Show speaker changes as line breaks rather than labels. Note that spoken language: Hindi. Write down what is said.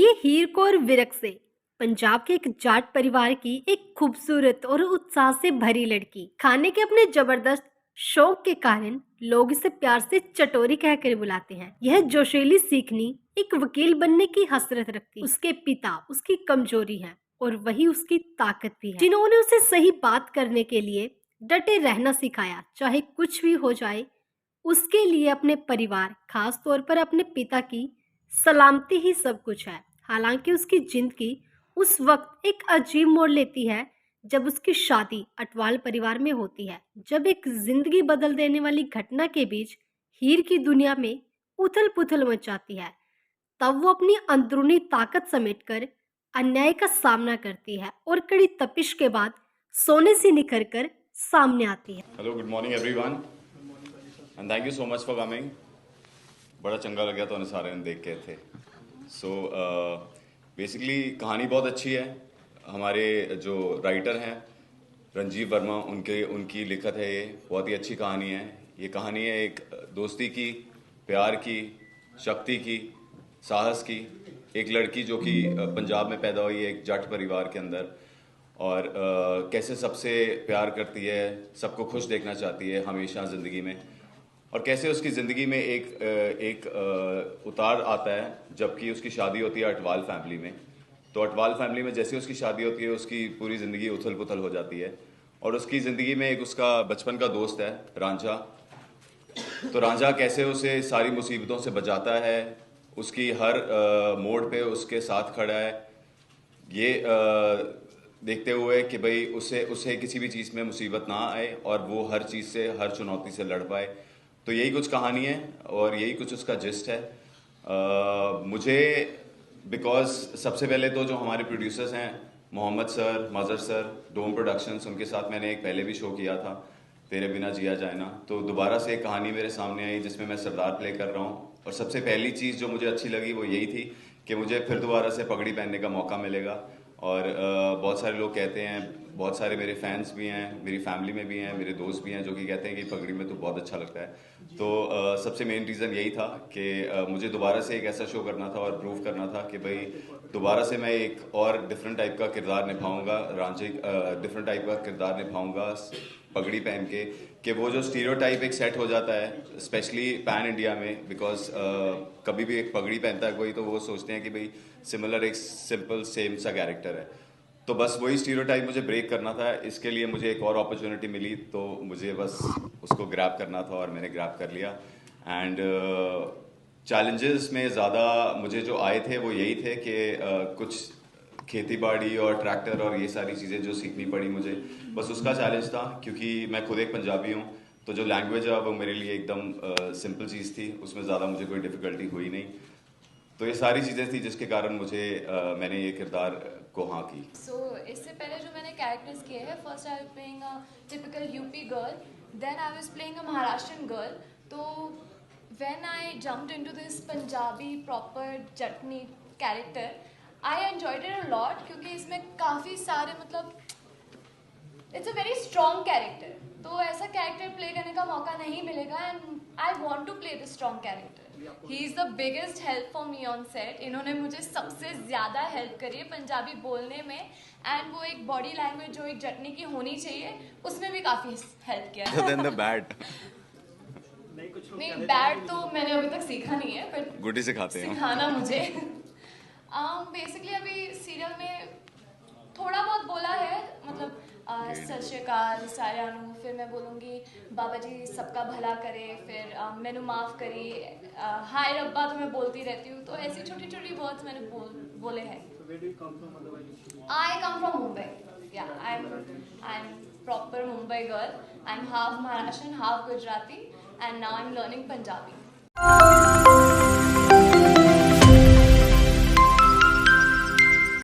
ये हीर कौर विरक से पंजाब के एक जाट परिवार की एक खूबसूरत और उत्साह से भरी लड़की। खाने के अपने जबरदस्त शौक के कारण लोग इसे प्यार से चटोरी कहकर बुलाते हैं। यह जोशीली सीखनी एक वकील बनने की हसरत रखती है। उसके पिता उसकी कमजोरी है और वही उसकी ताकत भी है, जिन्होंने उसे सही बात करने के लिए डटे रहना सिखाया। चाहे कुछ भी हो जाए, उसके लिए अपने परिवार, खास तौर पर अपने पिता की सलामती ही सब कुछ है। हालांकि उसकी जिंदगी उस वक्त एक अजीब मोड़ लेती है जब उसकी शादी अटवाल परिवार में होती है। जब एक जिंदगी बदल देने वाली घटना के बीच हीर की दुनिया में उथल पुथल मच जाती है, तब वो अपनी अंदरूनी ताकत समेटकर अन्याय का सामना करती है और कड़ी तपिश के बाद सोने से निखर कर सामने आती है।
Hello, good morning everyone and thank you so much for coming. बड़ा चंगा लगा तो सारे ने देख के थे। सो बेसिकली कहानी बहुत अच्छी है। हमारे जो राइटर हैं रंजीव वर्मा, उनकी लिखत है। ये बहुत ही अच्छी कहानी है। ये कहानी है एक दोस्ती की, प्यार की, शक्ति की, साहस की। एक लड़की जो कि पंजाब में पैदा हुई है एक जट परिवार के अंदर, और कैसे सबसे प्यार करती है, सबको खुश देखना चाहती है हमेशा ज़िंदगी में, और कैसे उसकी ज़िंदगी में एक उतार आता है जबकि उसकी शादी होती है अटवाल फैमिली में। तो अटवाल फैमिली में जैसे उसकी शादी होती है, उसकी पूरी ज़िंदगी उथल पुथल हो जाती है। और उसकी ज़िंदगी में एक उसका बचपन का दोस्त है रांझा। तो रांझा कैसे उसे सारी मुसीबतों से बचाता है, उसकी हर मोड़ पे उसके साथ खड़ा है। ये देखते हुए कि भाई उसे उसे किसी भी चीज़ में मुसीबत ना आए और वो हर चीज़ से, हर चुनौती से लड़ पाए। तो यही कुछ कहानी है और यही कुछ उसका जिस्ट है। मुझे बिकॉज सबसे पहले तो जो हमारे प्रोड्यूसर्स हैं, मोहम्मद सर, मज़र सर, डोम प्रोडक्शंस, उनके साथ मैंने एक पहले भी शो किया था, तेरे बिना जिया जाए ना। तो दोबारा से एक कहानी मेरे सामने आई जिसमें मैं सरदार प्ले कर रहा हूँ। और सबसे पहली चीज़ जो मुझे अच्छी लगी वो यही थी कि मुझे फिर दोबारा से पगड़ी पहनने का मौका मिलेगा। और बहुत सारे लोग कहते हैं, बहुत सारे मेरे फैंस भी हैं, मेरी फैमिली में भी हैं, मेरे दोस्त भी हैं, जो कि कहते हैं कि पगड़ी में तो बहुत अच्छा लगता है। तो सबसे मेन रीज़न यही था कि मुझे दोबारा से एक ऐसा शो करना था और प्रूव करना था कि भाई दोबारा से मैं एक और डिफरेंट टाइप का किरदार निभाऊंगा, रांझे डिफरेंट टाइप का किरदार निभाऊंगा पगड़ी पहन के। कि वो जो स्टीरियोटाइप एक सेट हो जाता है स्पेशली पैन इंडिया में, बिकॉज कभी भी एक पगड़ी पहनता है कोई तो वो सोचते हैं कि भाई सिमिलर एक सिंपल सेम सा कैरेक्टर है। तो बस वही स्टीरियोटाइप मुझे ब्रेक करना था। इसके लिए मुझे एक और अपॉर्चुनिटी मिली, तो मुझे बस उसको ग्रैब करना था और मैंने ग्रैब कर लिया। एंड चैलेंजेस में ज़्यादा मुझे जो आए थे वो यही थे कि कुछ खेती बाड़ी और ट्रैक्टर और ये सारी चीज़ें जो सीखनी पड़ी मुझे, बस उसका चैलेंज था। क्योंकि मैं खुद एक पंजाबी हूँ, तो जो लैंग्वेज है वो मेरे लिए एकदम सिंपल चीज़ थी, उसमें ज़्यादा मुझे कोई डिफ़िकल्टी हुई नहीं। तो ये सारी चीज़ें थी जिसके कारण मुझे मैंने ये किरदार को हाँ की।
इससे पहले जो मैंने कैरेक्टर्स किए हैं, first I was playing a typical UP girl, then I was playing a Maharashtrian girl. तो when I jumped into this Punjabi proper जटनी character, I enjoyed it a lot, क्योंकि इसमें काफ़ी सारे it's a very strong character. तो ऐसा कैरेक्टर प्ले करने का मौका नहीं मिलेगा, and I want to play the strong character. He is the biggest help for me on set. इन्होंने मुझे सबसे ज़्यादा हेल्प करी है पंजाबी बोलने में, एंड वो एक बॉडी लैंग्वेज जो एक जटनी की होनी चाहिए, उसमें भी काफ़ी हेल्प किया। नहीं, बैड तो मैंने अभी तक सीखा नहीं है, बट
गुड्डी सिखाते हैं
सिखाना मुझे। बेसिकली अभी सीरियल में थोड़ा बहुत बोला है, सत श्री अकाल सारिਆਂ ਨੂੰ, फिर मैं बोलूँगी बाबा जी सबका भला करे, फिर मैनू माफ़ करी, हाय रब्बा तो मैं बोलती रहती हूँ। तो ऐसी छोटी छोटी वर्ड्स मैंने बोले हैं। आई कम फ्रॉम मुंबई, या I am proper Mumbai girl. I am half Maharashtrian, half Gujarati, and now I am learning Punjabi.